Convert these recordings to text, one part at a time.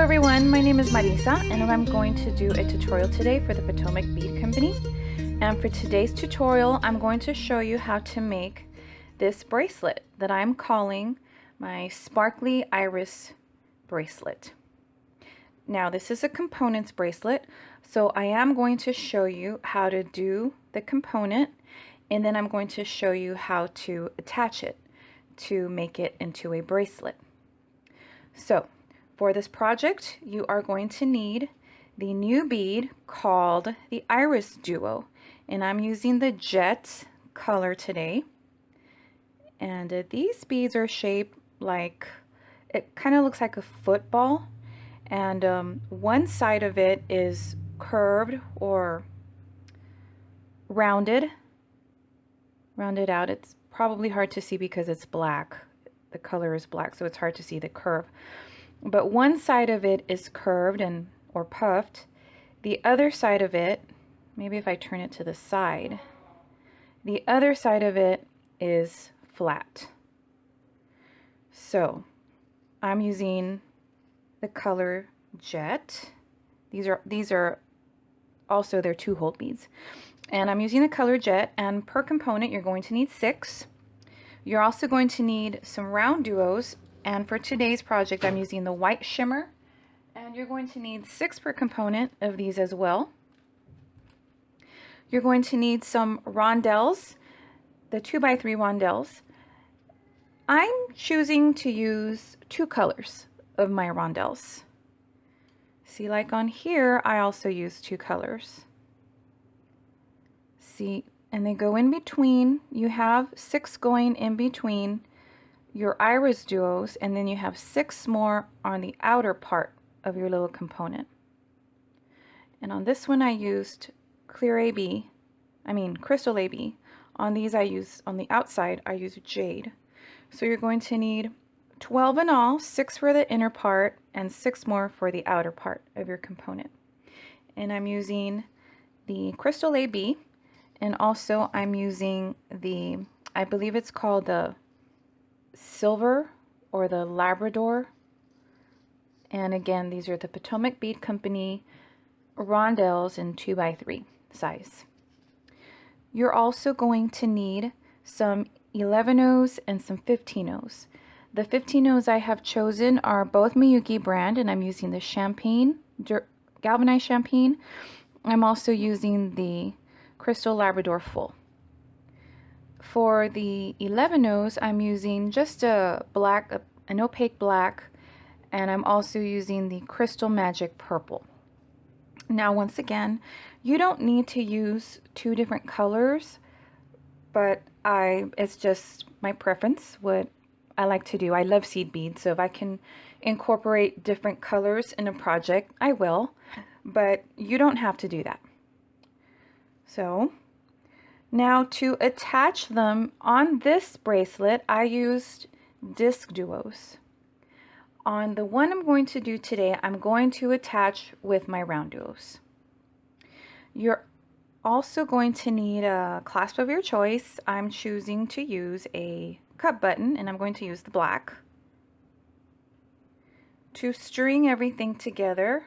everyone, my name is Marissa and I'm going to do a tutorial today for the Potomac Bead Company. And for today's tutorial, I'm going to show you how to make this bracelet that I'm calling my Sparkly Iris Bracelet. Now this is a components bracelet, so I am going to show you how to do the component, and then I'm going to show you how to attach it to make it into a bracelet. So for this project, you are going to need the new bead called the IrisDuo, and I'm using the jet color today. And these beads are shaped like, it kind of looks like a football, and one side of it is curved or rounded out. It's probably hard to see because it's black. The color is black, so it's hard to see the curve. But one side of it is curved or puffed. The other side of it, maybe if I turn it to the side, the other side of it is flat. So I'm using the color jet. These are also their 2-hole beads. And I'm using the color jet, and per component you're going to need 6. You're also going to need some RounDuos. And for today's project, I'm using the white shimmer, and you're going to need 6 per component of these as well. You're going to need some Rondelles, the 2x3 Rondelles. I'm choosing to use 2 colors of my Rondelles. See, like on here, I also use 2 colors. See, and they go in between. You have 6 going in between your IrisDuos, and then you have 6 more on the outer part of your little component. And on this one I used clear AB, crystal AB. On these on the outside I use jade. So you're going to need 12 in all, 6 for the inner part and 6 more for the outer part of your component. And I'm using the crystal AB, and also I'm using the, I believe it's called the silver or the Labrador. And again, these are the Potomac Bead Company Rondelles in 2x3 size. You're also going to need some 11-ohs and some 15-ohs. The 15-ohs I have chosen are both Miyuki brand, and I'm using the champagne, galvanized champagne. I'm also using the Crystal Labrador full. For the 11-ohs, I'm using just an opaque black, and I'm also using the Crystal Magic purple. Now, once again, you don't need to use 2 different colors, but it's just my preference, what I like to do. I love seed beads, so if I can incorporate different colors in a project, I will, but you don't have to do that. So now to attach them on this bracelet, I used DiscDuos. On the one I'm going to do today, I'm going to attach with my RounDuos. You're also going to need a clasp of your choice. I'm choosing to use a cup button, and I'm going to use the black. To string everything together,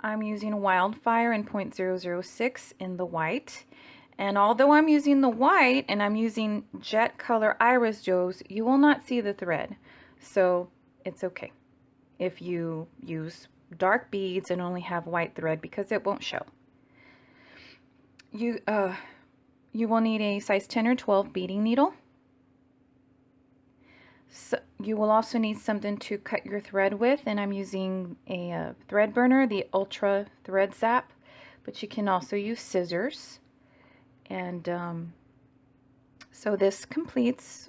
I'm using Wildfire in 0.006 in the white. And although I'm using the white and I'm using jet color IrisDuos, you will not see the thread. So it's okay if you use dark beads and only have white thread, because it won't show. You will need a size 10 or 12 beading needle. So you will also need something to cut your thread with, and I'm using a thread burner, the Ultra Thread Zap, but you can also use scissors. And so this completes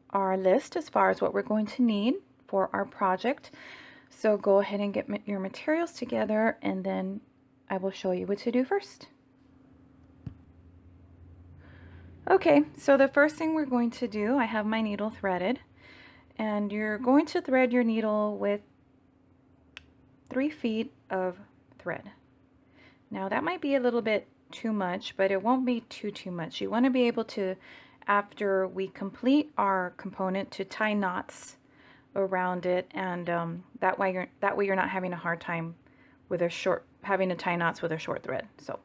our list as far as what we're going to need for our project. So go ahead and get your materials together, and then I will show you what to do first. Okay, so the first thing we're going to do, I have my needle threaded, and you're going to thread your needle with 3 feet of thread. Now that might be a little bit too much, but it won't be too much. You want to be able to, after we complete our component, to tie knots around it, and that way you're not having a hard time with having to tie knots with a short thread. So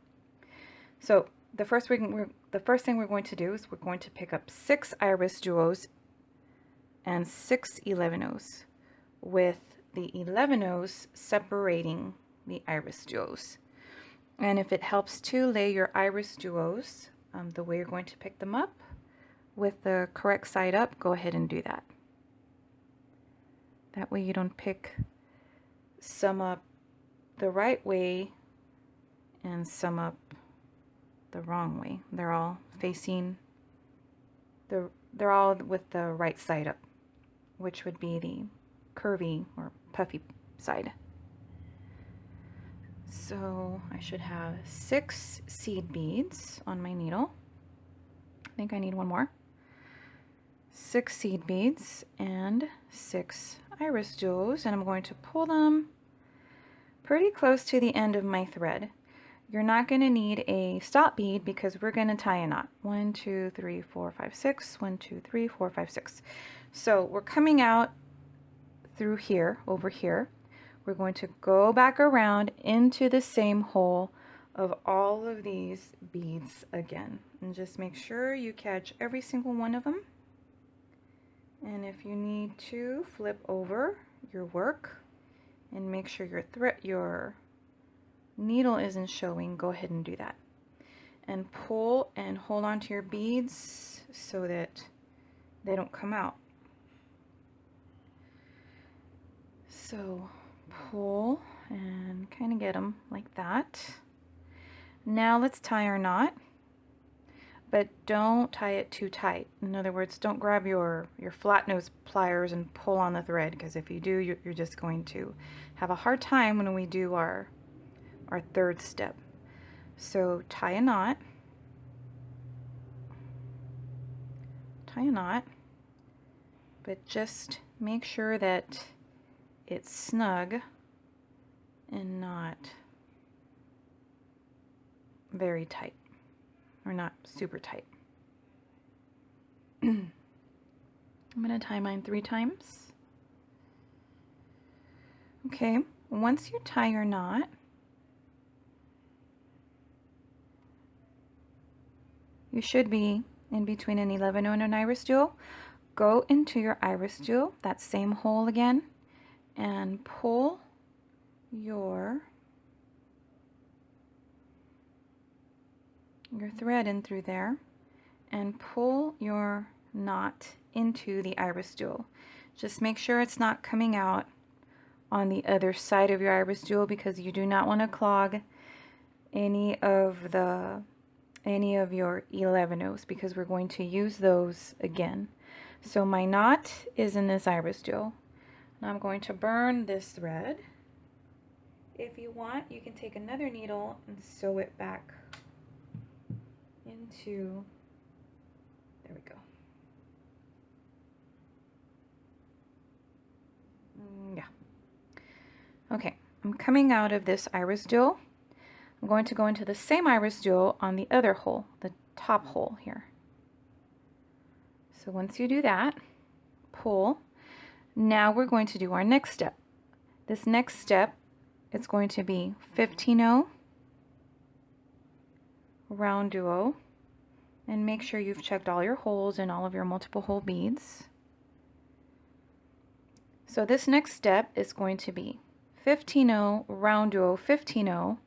the first thing we're going to do is we're going to pick up 6 IrisDuos and 6 11-ohs, with the 11-ohs separating the IrisDuos. And if it helps to lay your IrisDuos the way you're going to pick them up with the correct side up, go ahead and do that. That way you don't pick some up the right way and some up the wrong way. They're all facing they're all with the right side up, which would be the curvy or puffy side. So I should have 6 seed beads on my needle. I think I need one more. 6 seed beads and 6 IrisDuos, and I'm going to pull them pretty close to the end of my thread. You're not going to need a stop bead because we're going to tie a knot. 1, 2, 3, 4, 5, 6. 1, 2, 3, 4, 5, 6. So we're coming out through here, over here. We're going to go back around into the same hole of all of these beads again. And just make sure you catch every single one of them. And if you need to, flip over your work and make sure your needle isn't showing, go ahead and do that. And pull and hold on to your beads so that they don't come out. So pull and kind of get them like that. Now let's tie our knot, but don't tie it too tight. In other words, don't grab your flat nose pliers and pull on the thread, because if you do, you're just going to have a hard time when we do our third step. So tie a knot, but just make sure that it's snug and not very tight, or not super tight. I'm going to tie mine 3 times. Okay, once you tie your knot, you should be in between an 11-oh and an IrisDuo. Go into your IrisDuo, that same hole again, and pull your thread in through there, and pull your knot into the IrisDuo. Just make sure it's not coming out on the other side of your IrisDuo, because you do not want to clog any of your 11-ohs, because we're going to use those again. So my knot is in this IrisDuo. Now I'm going to burn this thread. If you want, you can take another needle and sew it back into, there we go. Yeah. Okay, I'm coming out of this IrisDuo. I'm going to go into the same IrisDuo on the other hole, the top hole here. So once you do that, pull. Now we're going to do our next step. This next step, it's going to be 15-oh, RounDuo, and make sure you've checked all your holes and all of your multiple hole beads. So this next step is going to be 15-oh, RounDuo, 15-oh,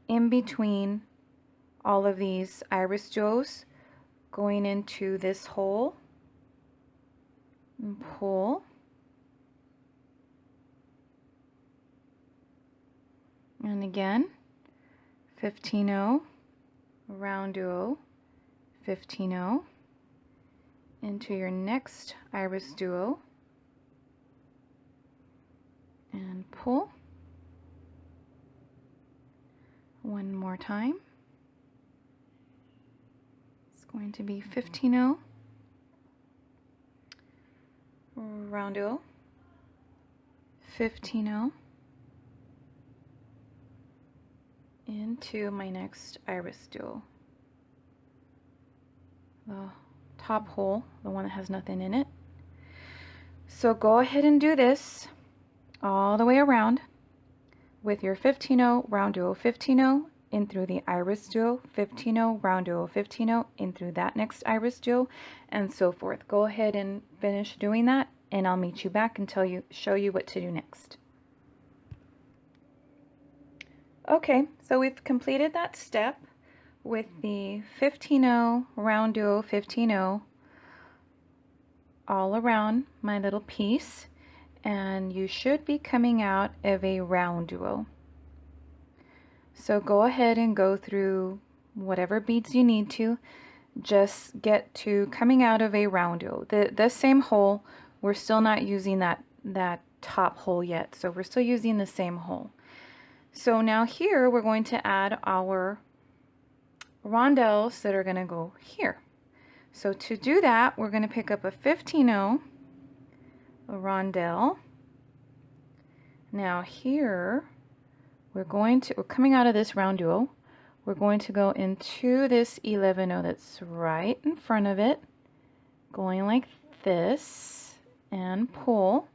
in between all of these IrisDuos, going into this hole, and pull, and again 15-oh, RounDuo, 15-oh, into your next IrisDuo, and pull. One more time. It's going to be 15-oh, RounDuo, 15-oh, into my next IrisDuo. The top hole, the one that has nothing in it. So go ahead and do this all the way around with your 15-0 RounDuo 15-0 in through the IrisDuo 15-0 RounDuo 15-0 in through that next IrisDuo, and so forth. Go ahead and finish doing that, and I'll meet you back and show you what to do next. Okay, so we've completed that step with the 15-0 RounDuo 15-0 all around my little piece, and you should be coming out of a RounDuo. So go ahead and go through whatever beads you need to. Just get to coming out of a RounDuo. The same hole, we're still not using that top hole yet, so we're still using the same hole. So now here we're going to add our rondelles that are going to go here. So to do that, we're going to pick up a 15-0, a rondelle. Now here we're coming out of this RounDuo. We're going to go into this 11-0 that's right in front of it, going like this, and pull.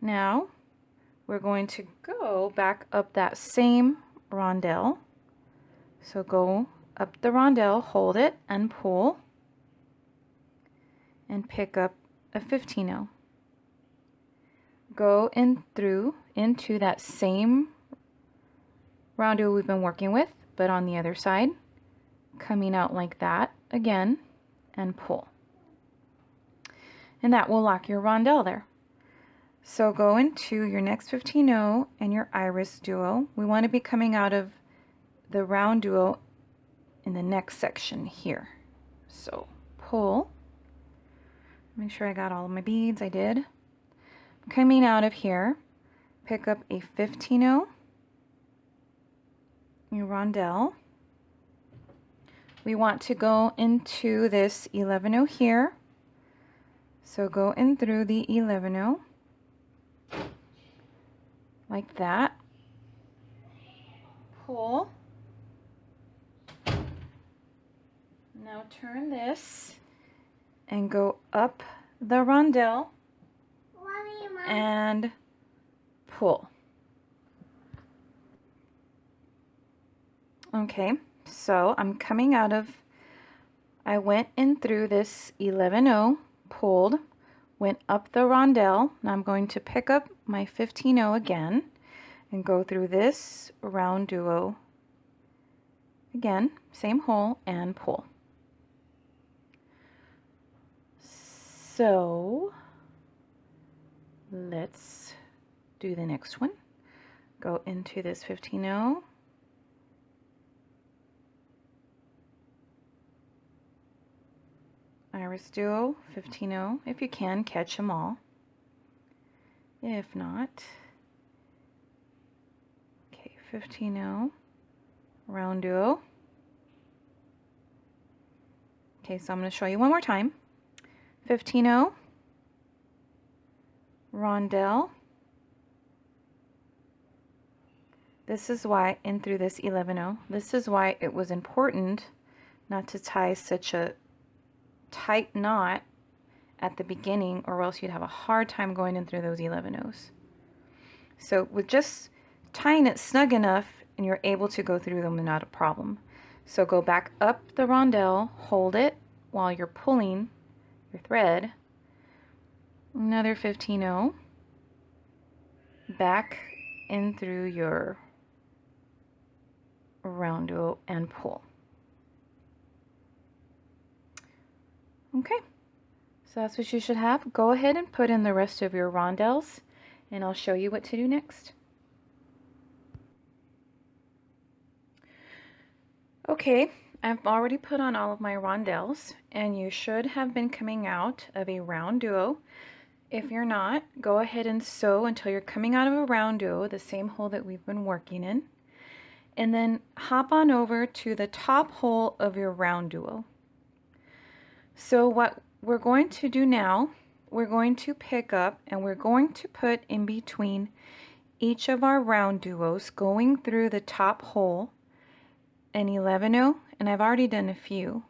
Now we're going to go back up that same rondelle. So go up the rondelle, hold it, and pull, and pick up a 15-0. Go in through into that same RounDuo we've been working with, but on the other side, coming out like that again, and pull. And that will lock your rondelle there. So go into your next 15-0 and your IrisDuo. We want to be coming out of the RounDuo in the next section here. So pull. Make sure I got all of my beads. I did. Coming out of here, pick up a 15-0, your rondelle. We want to go into this 11-0 here. So go in through the 11-0 like that. Pull. Now turn this and go up the rondelle and pull. Okay, so I'm coming out of, I went in through this 11-0, pulled, went up the rondelle. Now I'm going to pick up my 15-0 again and go through this RounDuo again, same hole, and pull. So let's do the next one. Go into this 15-0, IrisDuo 15-0. If you can, catch them all. If not, okay, 15-0, RounDuo. Okay, so I'm going to show you one more time. 15-0, rondelle. This is why, in through this 11-0, this is why it was important not to tie such a tight knot at the beginning, or else you'd have a hard time going in through those 11-0s. So with just tying it snug enough, and you're able to go through them, not a problem. So go back up the rondelle, hold it while you're pulling your thread, another 15-0, back in through your RounDuo and pull. Okay, so that's what you should have. Go ahead and put in the rest of your rondelles, and I'll show you what to do next. Okay, I've already put on all of my rondelles, and you should have been coming out of a RounDuo. If you're not, go ahead and sew until you're coming out of a RounDuo, the same hole that we've been working in, and then hop on over to the top hole of your RounDuo. So what we're going to do now, we're going to pick up and we're going to put in between each of our RounDuos, going through the top hole, an 11-0, and I've already done a few,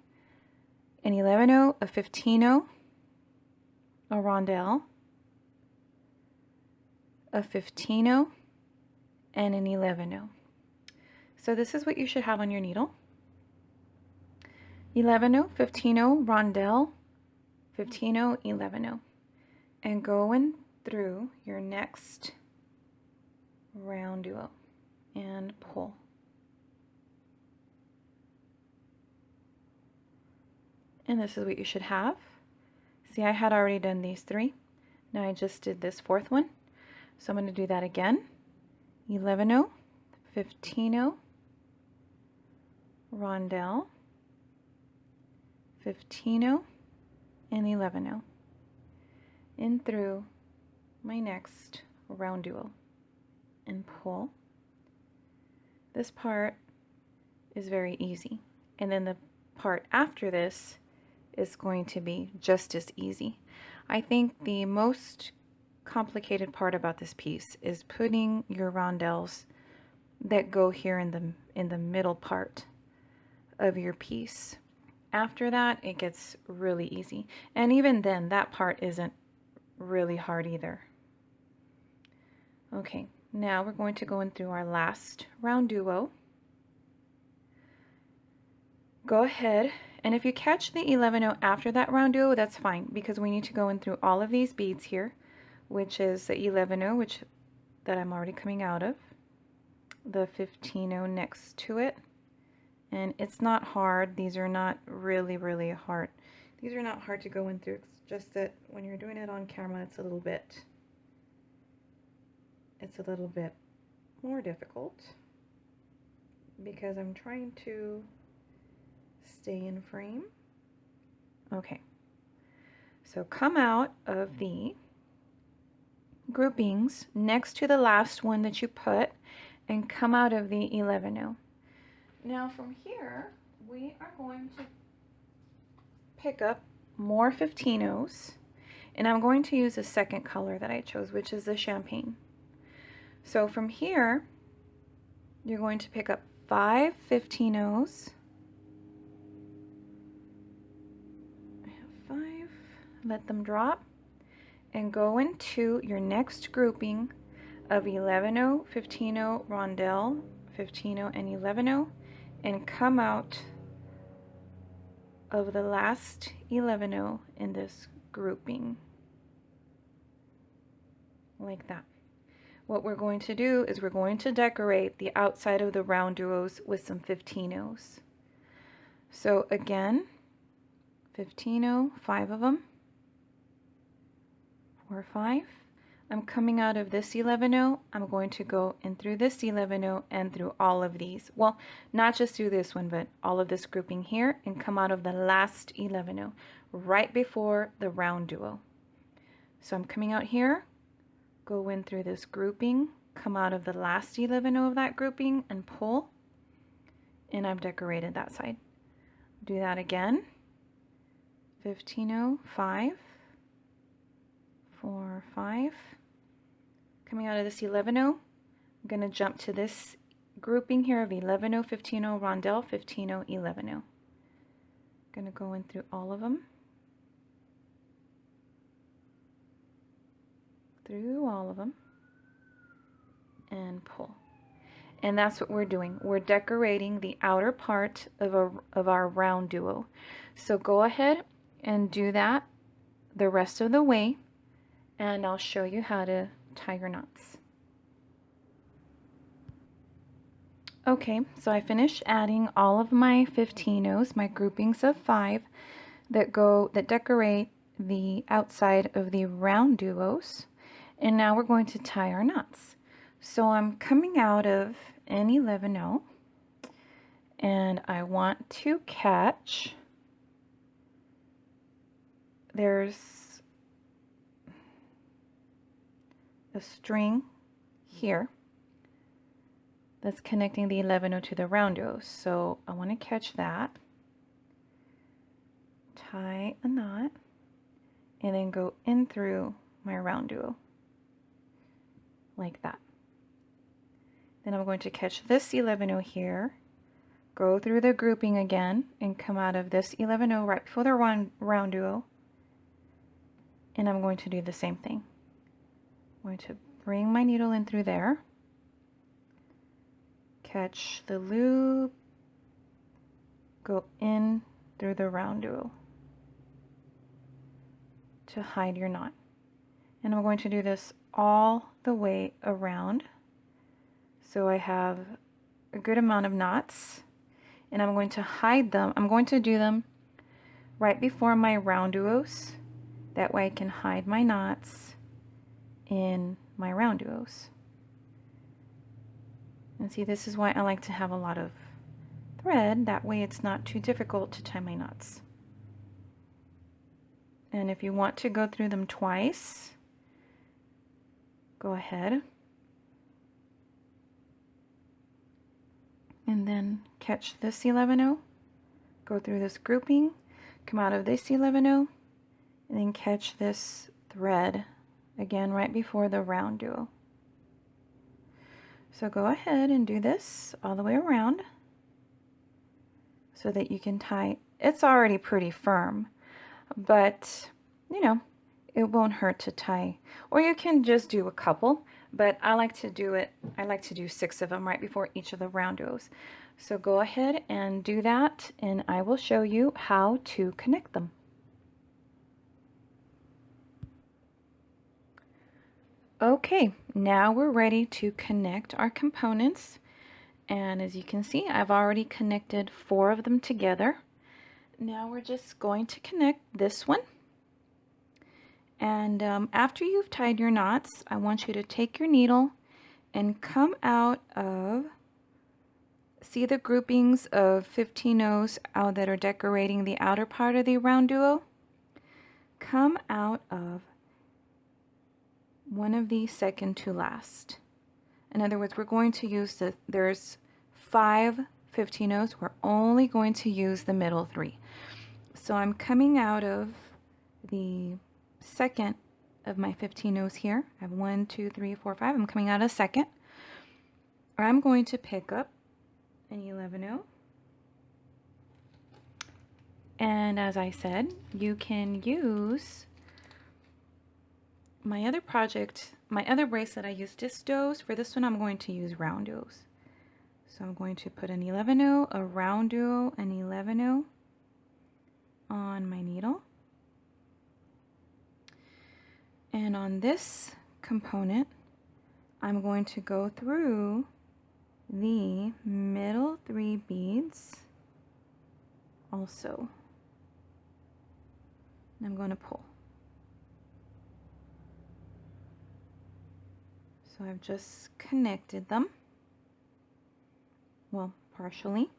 an 11-0, a 15-0, a rondelle, a 15-0, and an 11-0. So this is what you should have on your needle. 11-0, 15-0, rondelle, 15-0, 11-0. And going through your next RounDuo and pull. And this is what you should have. See, I had already done these three. Now I just did this fourth one. So I'm going to do that again. 11-0, 15-0, rondelle, 15-0, and 11-0. In through my next RounDuo and pull. This part is very easy. And then the part after this is going to be just as easy. I think the most complicated part about this piece is putting your rondelles that go here in the middle part of your piece. After that, it gets really easy. And even then, that part isn't really hard either. Okay, now we're going to go in through our last RounDuo. Go ahead, and if you catch the 11-0 after that RounDuo, that's fine, because we need to go in through all of these beads here, which is the 11-0, that I'm already coming out of, the 15-0 next to it, and it's not hard. These are not really hard. These are not hard to go in through. It's just that when you're doing it on camera, it's a little bit more difficult because I'm trying to stay in frame. Okay, so come out of the groupings next to the last one that you put and come out of the 11-0. Now from here, we are going to pick up more 15-0s, and I'm going to use a second color that I chose, which is the champagne. So from here, you're going to pick up 5 15-0s. I have 5. Let them drop and go into your next grouping of 11-0, 15-0, rondelle, 15-0, and 11-0, and come out of the last 11-0 in this grouping, like that. What we're going to do is we're going to decorate the outside of the RounDuos with some 15-0s. So again, 15-0, 5 of them, 4 or 5. I'm coming out of this 11-0. I'm going to go in through this 11-0 and through all of these. Well, not just through this one, but all of this grouping here, and come out of the last 11-0 right before the RounDuo. So I'm coming out here, go in through this grouping, come out of the last 11-0 of that grouping and pull, and I've decorated that side. Do that again. 15-0, 5, 4, 5. Coming out of this 11-0, I'm going to jump to this grouping here of 11-0, 15-0, rondelle, 15-0, 11-0. Going to go in through all of them. Through all of them. And pull. And that's what we're doing. We're decorating the outer part of our RounDuo. So go ahead and do that the rest of the way, and I'll show you how to tie your knots. Okay, so I finished adding all of my 15-0s, my groupings of 5 that decorate the outside of the RounDuos, and now we're going to tie our knots. So I'm coming out of an 11-0, and I want to catch, there's a string here that's connecting the 11-0 to the RounDuo. So I want to catch that, tie a knot, and then go in through my RounDuo like that. Then I'm going to catch this 11-0 here, go through the grouping again, and come out of this 11-0 right before the RounDuo, and I'm going to do the same thing. I'm going to bring my needle in through there, catch the loop, go in through the RounDuo to hide your knot. And I'm going to do this all the way around, so I have a good amount of knots, and I'm going to hide them. I'm going to do them right before my RounDuos. That way I can hide my knots in my RounDuos. And see, this is why I like to have a lot of thread. That way it's not too difficult to tie my knots. And if you want to go through them twice, go ahead. And then catch this 11-0, go through this grouping, come out of this 11-0, and then catch this thread again right before the RounDuo. So go ahead and do this all the way around so that you can tie. It's already pretty firm, but you know, it won't hurt to tie. Or you can just do a couple, but I like to do 6 of them right before each of the RounDuos. So go ahead and do that, and I will show you how to connect them. Okay, now we're ready to connect our components. And as you can see, I've already connected 4 of them together. Now we're just going to connect this one. And after you've tied your knots, I want you to take your needle and come out of, see the groupings of 15-0s out that are decorating the outer part of the RounDuo? Come out of one of these second to last. In other words, we're going to use there's 5 15-0s. We're only going to use the middle 3. So I'm coming out of the second of my 15-0s here. I have 1, 2, 3, 4, 5. I'm coming out of second. I'm going to pick up an 11-0. And as I said, you can use my other project, my other bracelet. I use DiscDuos. For this one, I'm going to use RounDuos. So I'm going to put an 11-0, a RounDuo, an 11-0 on my needle. And on this component, I'm going to go through the middle 3 beads also. And I'm going to pull. So I've just connected them. Well, partially.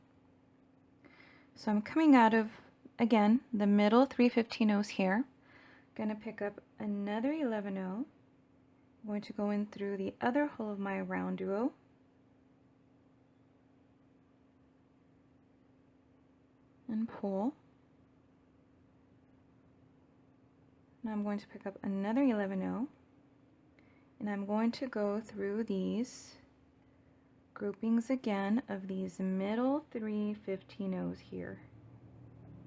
So I'm coming out of, again, the middle 3 15-0s here. Going to pick up another 11-0. I'm going to go in through the other hole of my RounDuo. And pull. Now I'm going to pick up another 11-0. And I'm going to go through these groupings again of these middle 3 15-0s here.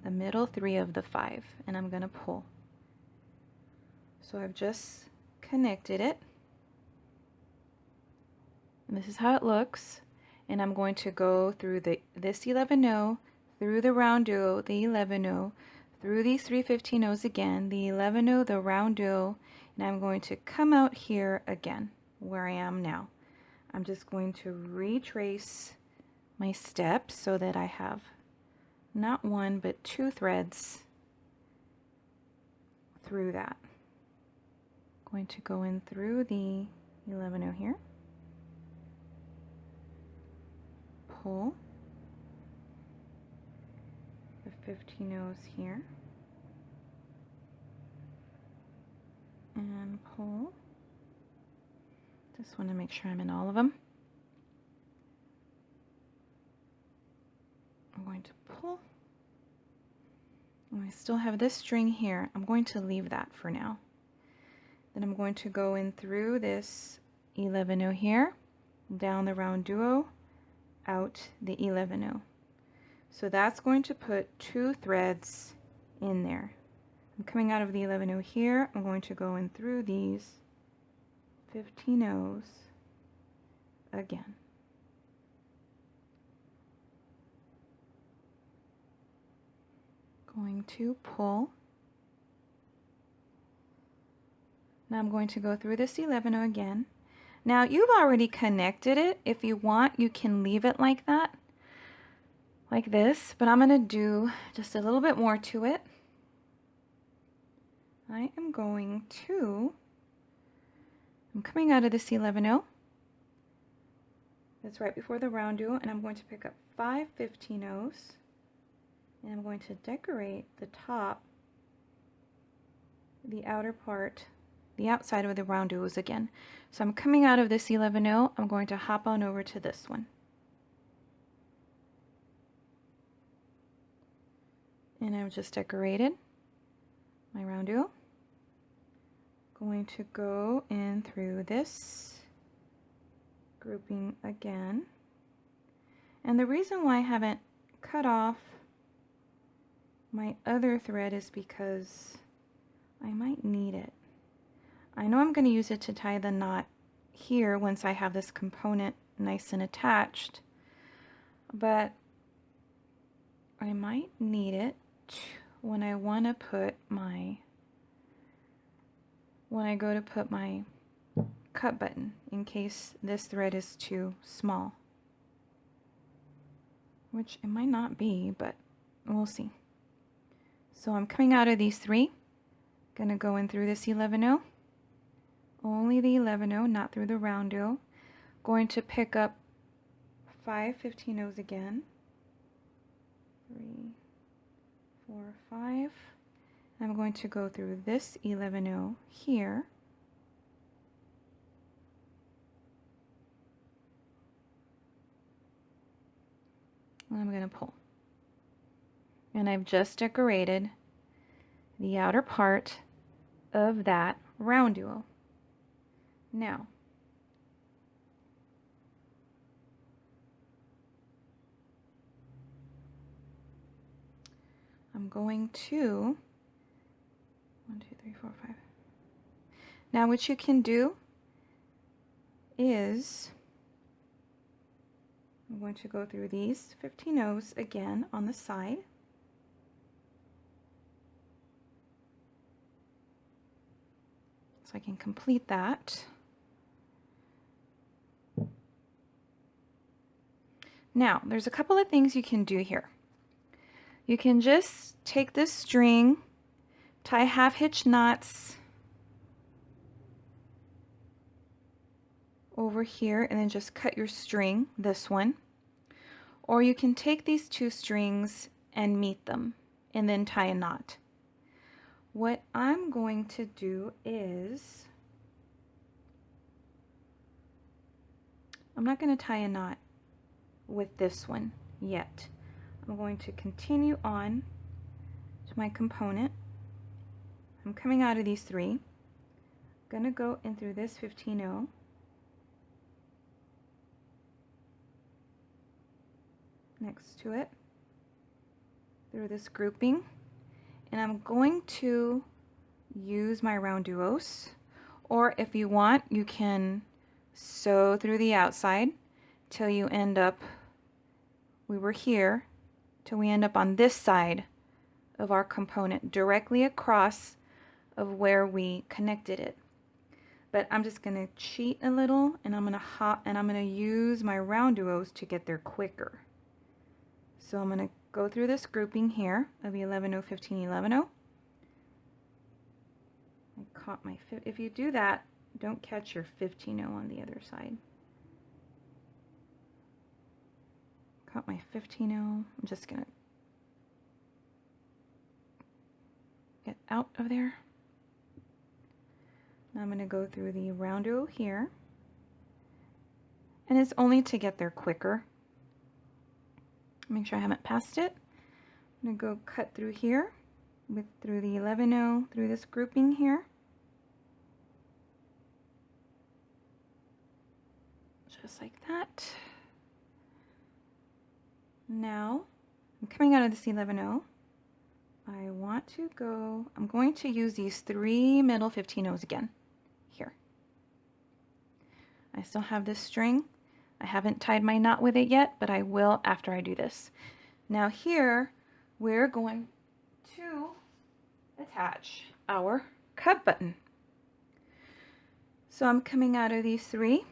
The middle 3 of the 5. And I'm going to pull. So I've just connected it. And this is how it looks. And I'm going to go through this 11-0, through the RounDuo, the 11-0, through these 3 15-0s again, the 11-0, the RounDuo, and I'm going to come out here again, where I am now. I'm just going to retrace my steps so that I have not 1 but 2 threads through that. Going to go in through the 11-0 here, pull the 15-0s here, and pull. Just want to make sure I'm in all of them. I'm going to pull. And I still have this string here. I'm going to leave that for now. Then I'm going to go in through this 11-0 here, down the RounDuo, out the 11-0. So that's going to put 2 threads in there. I'm coming out of the 11-0 here. I'm going to go in through these 15-0s again. Going to pull. Now I'm going to go through this 11-0 again. Now you've already connected it. If you want, you can leave it like that, like this, but I'm going to do just a little bit more to it. I am going to, I'm coming out of this 11-0. That's right before the RounDuo, and I'm going to pick up 5 15-0s, and I'm going to decorate the top, the outer part, the outside of the RounDuos again. So I'm coming out of this 11-0, I'm going to hop on over to this one. And I've just decorated my RounDuo. Going to go in through this grouping again. And the reason why I haven't cut off my other thread is because I might need it. I know I'm going to use it to tie the knot here once I have this component nice and attached, but I might need it when I want to put my, when I go to put my cut button, in case this thread is too small, which it might not be, but we'll see. So I'm coming out of these 3, gonna go in through this 11-0, only the 11-0, not through the RounDuo. Going to pick up 5 15-0s again, 3, 4, 5. I'm going to go through this 11-0 here. And I'm going to pull. And I've just decorated the outer part of that RounDuo. Now, I'm going to 1, 2, 3, 4, 5. Now what you can do is I'm going to go through these 15-0s again on the side. So I can complete that. Now, there's a couple of things you can do here. You can just take this string, tie half hitch knots over here, and then just cut your string, this one. Or you can take these 2 strings and meet them and then tie a knot. What I'm going to do is, I'm not going to tie a knot with this one yet. I'm going to continue on to my component. I'm coming out of these 3. I'm going to go in through this 15-0. Next to it, through this grouping, and I'm going to use my RounDuos, or if you want, you can sew through the outside till you end up, we were here, till we end up on this side of our component, directly across of where we connected it. But I'm just going to cheat a little, and I'm going to hop, and I'm going to use my RounDuos to get there quicker. So I'm going to go through this grouping here of 11-0, 15, 11-0. I caught my, if you do that, don't catch your 15-0 on the other side. Caught my 15-0. I'm just going to get out of there. Now I'm going to go through the RounDuo here. And it's only to get there quicker. Make sure I haven't passed it. I'm going to go cut through here, through the 11-0, through this grouping here. Just like that. Now, I'm coming out of this 11-0. I want to go, I'm going to use these 3 middle 15-0s again here. I still have this string. I haven't tied my knot with it yet, but I will after I do this. Now here, we're going to attach our cup button. So I'm coming out of these 3.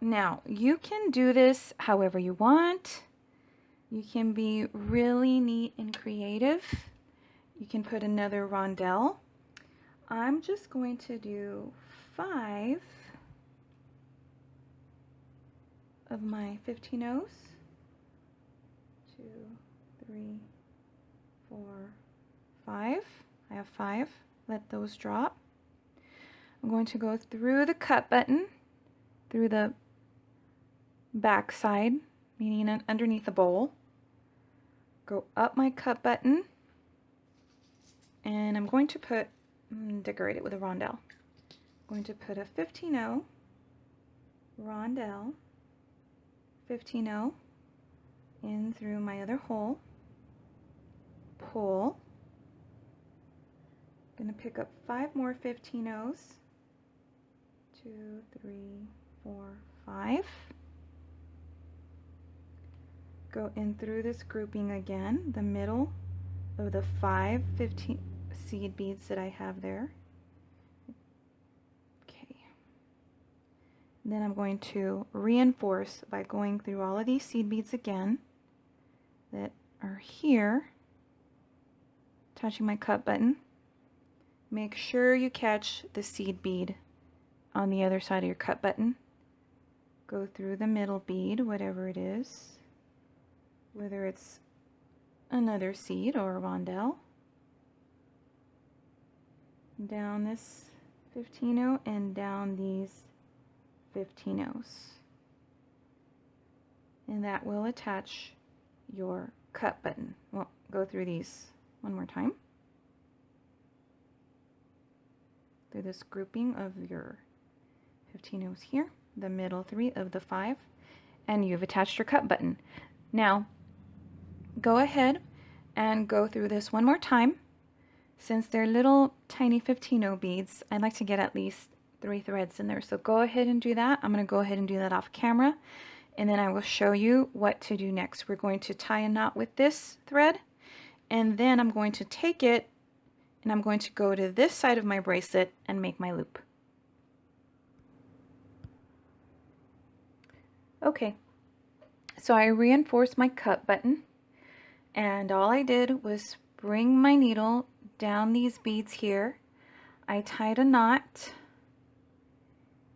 Now, you can do this however you want. You can be really neat and creative. You can put another rondelle. I'm just going to do 5 of my 15-0s. 2, 3, 4, 5. I have 5. Let those drop. I'm going to go through the cut button, through the back side, meaning underneath the bowl. Go up my cut button, and I'm going to put, decorate it with a rondelle. I'm going to put a 15-0 rondelle, 15-0 in through my other hole, pull. I'm going to pick up 5 more 15-0s, 2, 3, 4, 5. Go in through this grouping again, the middle of the 5 15 seed beads that I have there. Okay. Then I'm going to reinforce by going through all of these seed beads again that are here, touching my cut button. Make sure you catch the seed bead on the other side of your cut button. Go through the middle bead, whatever it is, whether it's another seed or a rondelle. Down this 15-0 and down these 15-0s. And that will attach your cut button. Well, go through these one more time. Through this grouping of your 15-0s here, the middle 3 of the 5, and you've attached your cut button. Now, go ahead and go through this one more time. Since they're little tiny 15-0 beads, I'd like to get at least 3 threads in there. So go ahead and do that. I'm going to go ahead and do that off camera, and then I will show you what to do next. We're going to tie a knot with this thread, and then I'm going to take it and I'm going to go to this side of my bracelet and make my loop. Okay, so I reinforced my cut button, and all I did was bring my needle down these beads here. I tied a knot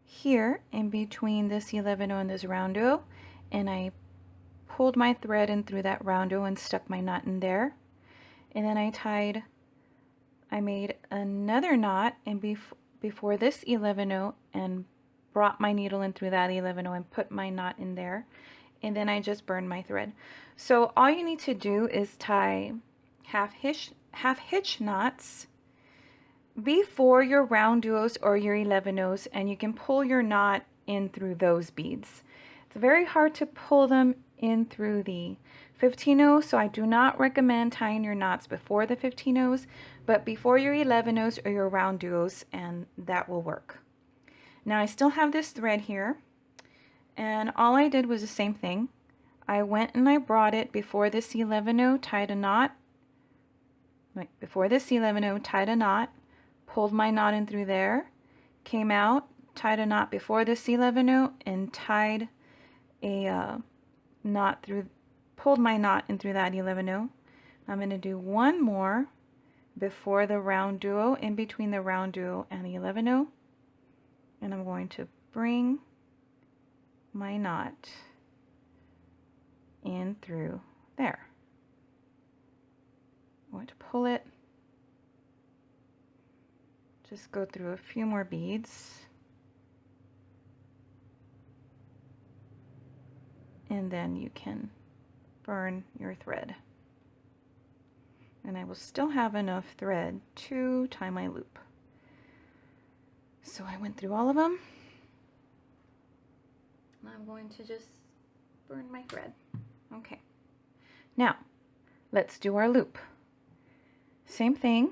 here in between this 11-0 and this RounDuo, and I pulled my thread in through that RounDuo and stuck my knot in there. And then I made another knot in before this 11-0 and brought my needle in through that 11-0 and put my knot in there. And then I just burned my thread. So all you need to do is tie half hitch knots before your RounDuos or your 11-0s, and you can pull your knot in through those beads. It's very hard to pull them in through the 15-0, so I do not recommend tying your knots before the 15-0s, but before your 11-0s or your RounDuos, and that will work. Now I still have this thread here, and all I did was the same thing. I went and I brought it before this 11-0, tied a knot. Before this 11-0, tied a knot, pulled my knot in through there, came out, tied a knot before this 11-0, and tied a knot through, pulled my knot in through that 11-0. I'm going to do one more before the RounDuo, in between the RounDuo and the 11-0, and I'm going to bring my knot in through there. I'm going to pull it, just go through a few more beads, and then you can burn your thread. And I will still have enough thread to tie my loop. So I went through all of them. I'm going to just burn my thread. Okay. Now, let's do our loop. Same thing.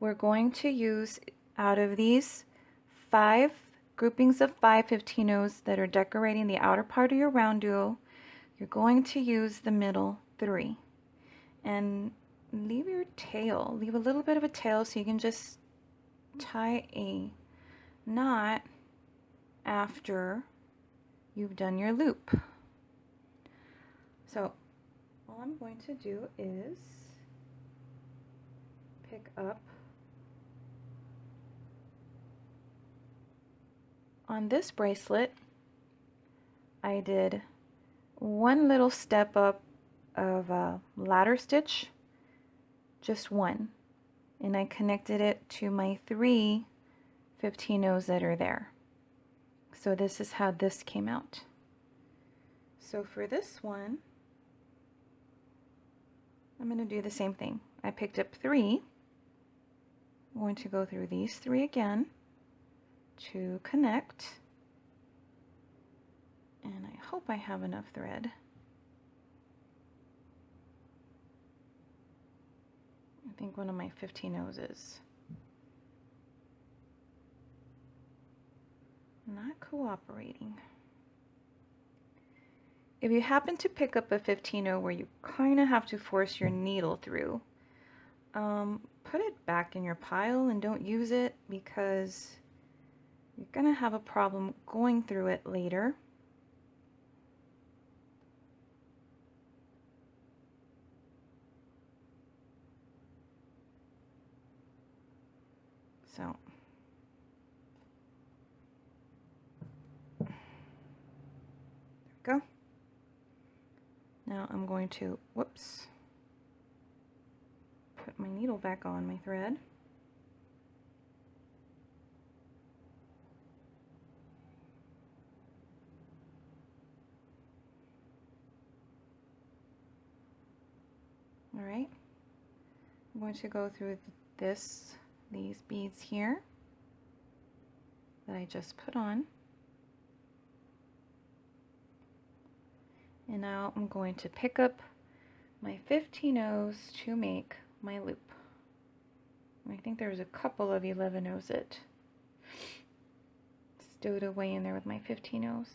We're going to use, out of these 5 groupings of 5 15-0s that are decorating the outer part of your RounDuo, you're going to use the middle 3. And leave your tail, leave a little bit of a tail so you can just tie a knot after you've done your loop. So all I'm going to do is pick up on this bracelet. I did one little step up of a ladder stitch, just one, and I connected it to my 3 15-0s that are there. So this is how this came out. So for this one, I'm going to do the same thing. I picked up 3. I'm going to go through these 3 again to connect, and I hope I have enough thread. I think one of my 15-0s is not cooperating. If you happen to pick up a 15-0 where you kind of have to force your needle through, put it back in your pile and don't use it, because you're going to have a problem going through it later. So there we go. Now I'm going to, whoops, put my needle back on my thread. All right, I'm going to go through these beads here that I just put on. And now I'm going to pick up my 15-0s to make my loop. I think there's a couple of 11-0s that stowed away in there with my 15-0s. I'm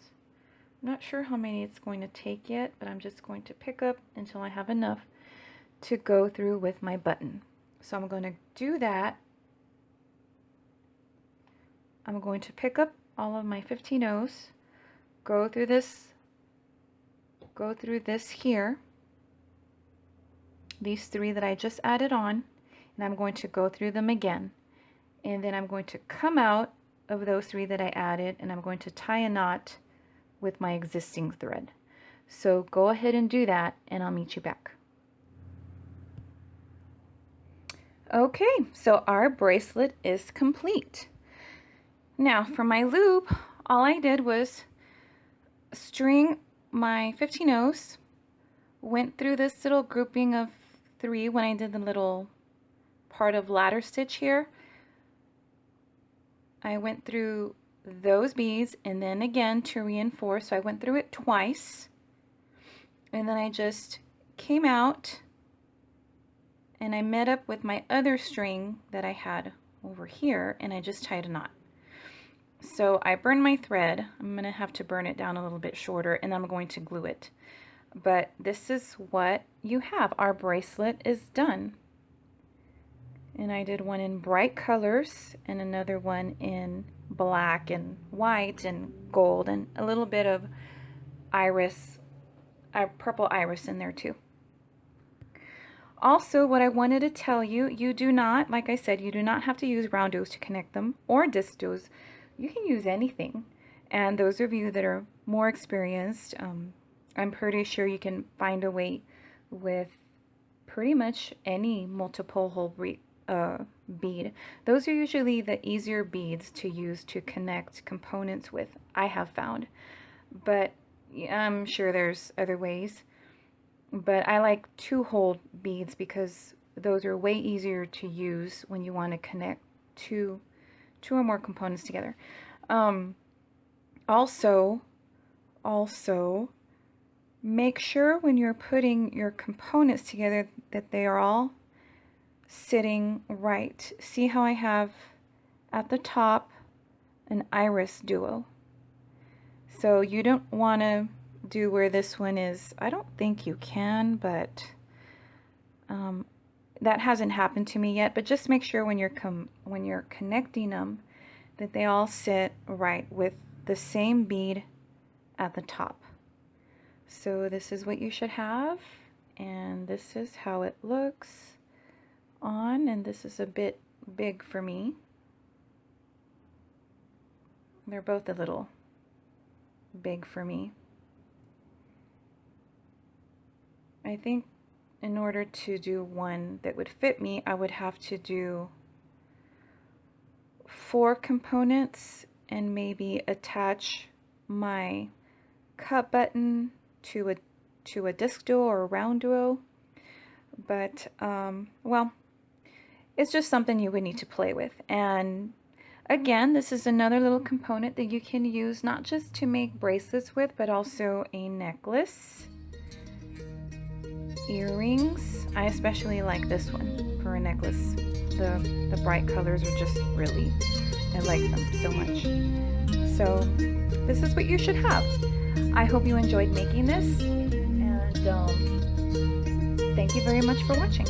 not sure how many it's going to take yet, but I'm just going to pick up until I have enough to go through with my button. So I'm going to do that. I'm going to pick up all of my 15-0s, go through this here, these 3 that I just added on, and I'm going to go through them again. And then I'm going to come out of those 3 that I added, and I'm going to tie a knot with my existing thread. So go ahead and do that, and I'll meet you back. Okay, so our bracelet is complete. Now for my loop, all I did was string my 15-0s, went through this little grouping of 3 when I did the little part of ladder stitch here. I went through those beads and then again to reinforce, so I went through it twice, and then I just came out and I met up with my other string that I had over here, and I just tied a knot. So I burned my thread. I'm going to have to burn it down a little bit shorter, and I'm going to glue it. But this is what you have. Our bracelet is done. And I did one in bright colors and another one in black and white and gold and a little bit of iris, purple iris in there too. Also, what I wanted to tell you, you do not, like I said, you do not have to use RounDuos to connect them or DiscDuos. You can use anything. And those of you that are more experienced, I'm pretty sure you can find a way with pretty much any multiple hole bead. Those are usually the easier beads to use to connect components with, I have found. But I'm sure there's other ways. But I like 2-hole beads because those are way easier to use when you want to connect two or more components together. Also, make sure when you're putting your components together that they are all sitting right. See how I have at the top an IrisDuo. So you don't want to do where this one is. I don't think you can, but that hasn't happened to me yet. But just make sure when you're connecting them that they all sit right with the same bead at the top. So this is what you should have, and this is how it looks on, and this is a bit big for me. They're both a little big for me. I think in order to do one that would fit me, I would have to do 4 components and maybe attach my cut button to a DiscDuo or a RounDuo. But well, it's just something you would need to play with. And again, this is another little component that you can use not just to make bracelets with, but also a necklace, earrings. I especially like this one for a necklace. The bright colors are just really, I like them so much. So this is what you should have. I hope you enjoyed making this, and thank you very much for watching.